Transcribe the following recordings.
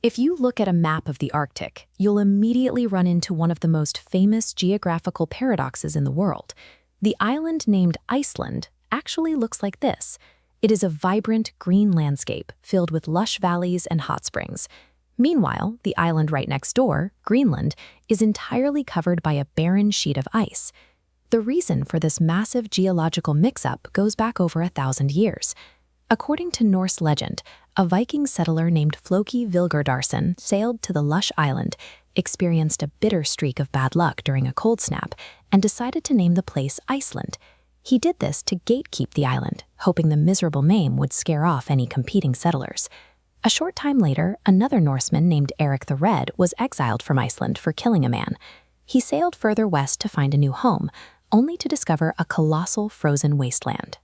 If you look at a map of the Arctic, you'll immediately run into one of the most famous geographical paradoxes in the world. The island named Iceland actually looks like this. It is a vibrant green landscape filled with lush valleys and hot springs. Meanwhile, the island right next door, Greenland, is entirely covered by a barren sheet of ice. The reason for this massive geological mix-up goes back over 1,000 years. According to Norse legend, a Viking settler named Floki Vilgerdarson sailed to the lush island, experienced a bitter streak of bad luck during a cold snap, and decided to name the place Iceland. He did this to gatekeep the island, hoping the miserable name would scare off any competing settlers. A short time later, another Norseman named Erik the Red was exiled from Iceland for killing a man. He sailed further west to find a new home, only to discover a colossal frozen wasteland.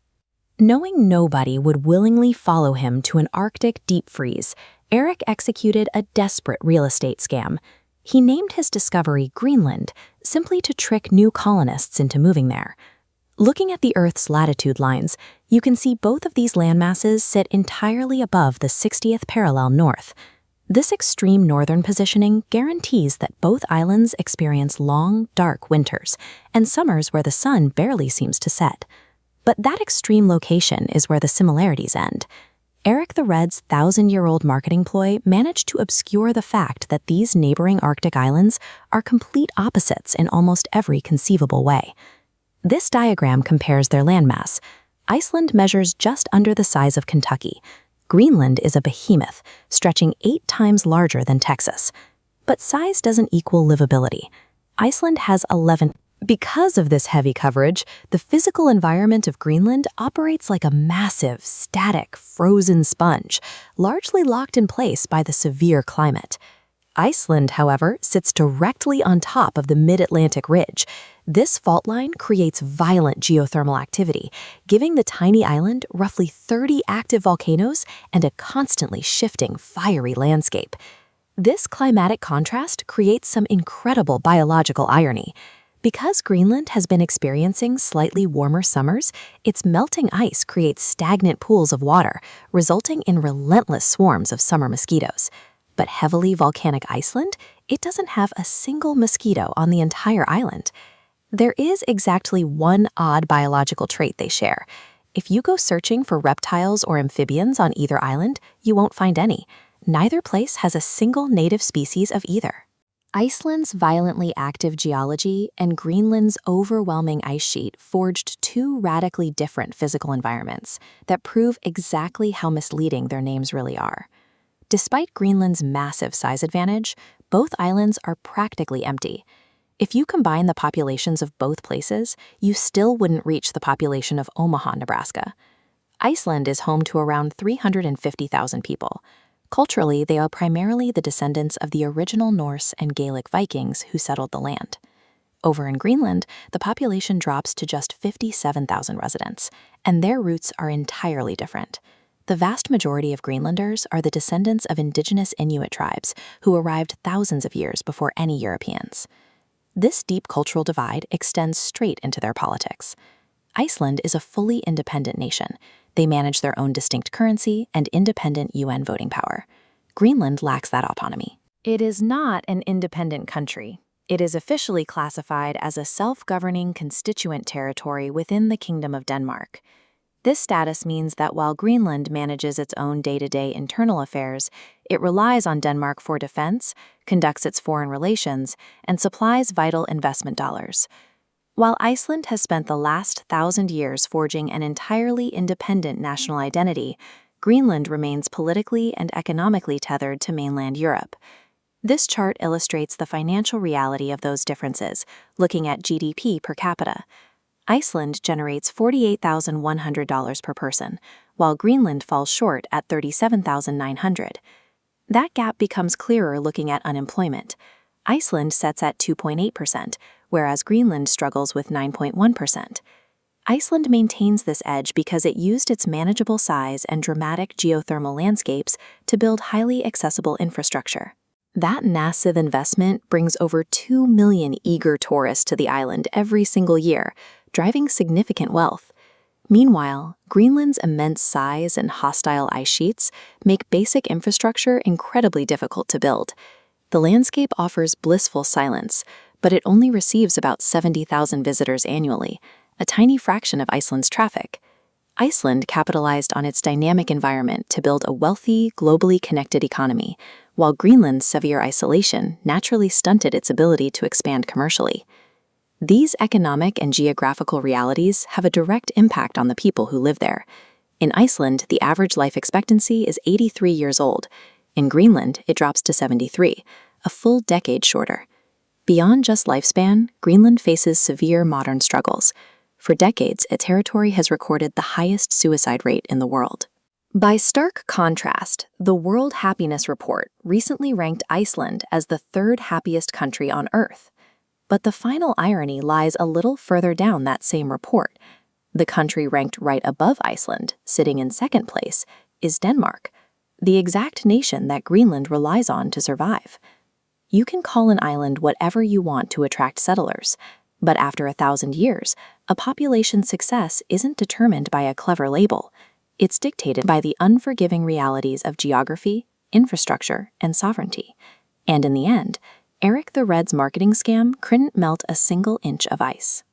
Knowing nobody would willingly follow him to an Arctic deep freeze, Erik executed a desperate real estate scam. He named his discovery Greenland, simply to trick new colonists into moving there. Looking at the Earth's latitude lines, you can see both of these landmasses sit entirely above the 60th parallel north. This extreme northern positioning guarantees that both islands experience long, dark winters and summers where the sun barely seems to set. But that extreme location is where the similarities end. Erik the Red's 1,000-year-old marketing ploy managed to obscure the fact that these neighboring Arctic islands are complete opposites in almost every conceivable way. This diagram compares their landmass. Iceland measures just under the size of Kentucky. Greenland is a behemoth, stretching 8 times larger than Texas. But size doesn't equal livability. Iceland has 11. Because of this heavy coverage, the physical environment of Greenland operates like a massive, static, frozen sponge, largely locked in place by the severe climate. Iceland, however, sits directly on top of the mid-Atlantic ridge. This fault line creates violent geothermal activity, giving the tiny island roughly 30 active volcanoes and a constantly shifting, fiery landscape. This climatic contrast creates some incredible biological irony. Because Greenland has been experiencing slightly warmer summers, its melting ice creates stagnant pools of water, resulting in relentless swarms of summer mosquitoes. But heavily volcanic Iceland, it doesn't have a single mosquito on the entire island. There is exactly one odd biological trait they share. If you go searching for reptiles or amphibians on either island, you won't find any. Neither place has a single native species of either. Iceland's violently active geology and Greenland's overwhelming ice sheet forged 2 radically different physical environments that prove exactly how misleading their names really are. Despite Greenland's massive size advantage, both islands are practically empty. If you combine the populations of both places, you still wouldn't reach the population of Omaha, Nebraska. Iceland is home to around 350,000 people. Culturally, they are primarily the descendants of the original Norse and Gaelic Vikings who settled the land. Over in Greenland, the population drops to just 57,000 residents, and their roots are entirely different. The vast majority of Greenlanders are the descendants of indigenous Inuit tribes who arrived thousands of years before any Europeans. This deep cultural divide extends straight into their politics. Iceland is a fully independent nation. They manage their own distinct currency and independent UN voting power. Greenland lacks that autonomy. It is not an independent country. It is officially classified as a self-governing constituent territory within the Kingdom of Denmark. This status means that while Greenland manages its own day-to-day internal affairs, it relies on Denmark for defense, conducts its foreign relations, and supplies vital investment dollars. While Iceland has spent the last 1,000 years forging an entirely independent national identity, Greenland remains politically and economically tethered to mainland Europe. This chart illustrates the financial reality of those differences, looking at GDP per capita. Iceland generates $48,100 per person, while Greenland falls short at $37,900. That gap becomes clearer looking at unemployment. Iceland sets at 2.8%, whereas Greenland struggles with 9.1%. Iceland maintains this edge because it used its manageable size and dramatic geothermal landscapes to build highly accessible infrastructure. That massive investment brings over 2 million eager tourists to the island every single year, driving significant wealth. Meanwhile, Greenland's immense size and hostile ice sheets make basic infrastructure incredibly difficult to build. The landscape offers blissful silence, but it only receives about 70,000 visitors annually, a tiny fraction of Iceland's traffic. Iceland capitalized on its dynamic environment to build a wealthy, globally connected economy, while Greenland's severe isolation naturally stunted its ability to expand commercially. These economic and geographical realities have a direct impact on the people who live there. In Iceland, the average life expectancy is 83 years old. In Greenland, it drops to 73, a full decade shorter. Beyond just lifespan, Greenland faces severe modern struggles. For decades, its territory has recorded the highest suicide rate in the world. By stark contrast, the World Happiness Report recently ranked Iceland as the third happiest country on Earth. But the final irony lies a little further down that same report. The country ranked right above Iceland, sitting in second place, is Denmark, the exact nation that Greenland relies on to survive. You can call an island whatever you want to attract settlers, but after 1,000 years, a population's success isn't determined by a clever label. It's dictated by the unforgiving realities of geography, infrastructure, and sovereignty. And in the end, Erik the Red's marketing scam couldn't melt a single inch of ice.